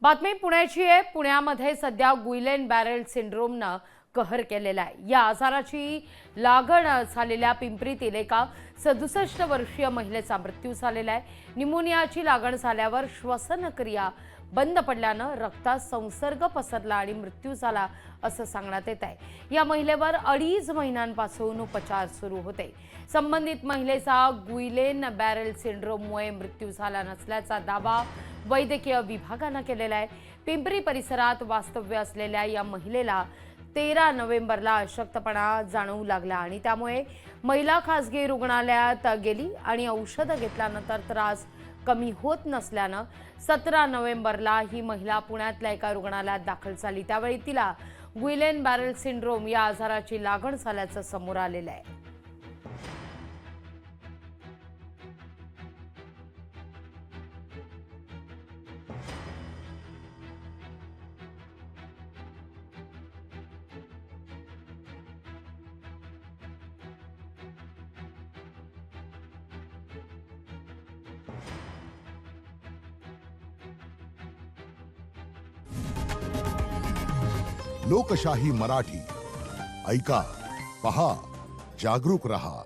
बातमी पुण्याची आहे। पुण्यामध्ये सध्या गुइलेन बॅरेल सिंड्रोमनं कहर केलेला आहे। या आजाराची लागण झालेल्या पिंपरीतील एका 67 वर्षीय महिलेचा मृत्यू झालेला आहे। निमोनियाची लागण झाल्यावर श्वसनक्रिया बंद पडल्यानं रक्तात संसर्ग पसरला आणि मृत्यू झाला असं सांगण्यात येत आहे। या महिलेवर 2.5 महिन्यांपासून उपचार सुरू होते। संबंधित महिलेचा गुइलेन बॅरेल सिंड्रोममुळे मृत्यू झाला नसल्याचा दावा वैद्यकीय विभागाने केलेला आहे। पिंपरी परिसरात वास्तव्य असलेल्या या महिलेला 13 नोव्हेंबरला अशक्तपणा जाणवू लागला आणि त्यामुळे महिला खासगी रुग्णालयात गेली आणि औषध घेतल्यानंतर त्रास कमी होत नसल्यानं 17 नोव्हेंबरला ही महिला पुण्यातल्या एका रुग्णालयात दाखल झाली। त्यावेळी तिला गुइलेन बॅरेल सिंड्रोम या आजाराची लागण झाल्याचं समोर आलेलं आहे। लोकशाही मराठी ऐका, पहा, जागरूक रहा।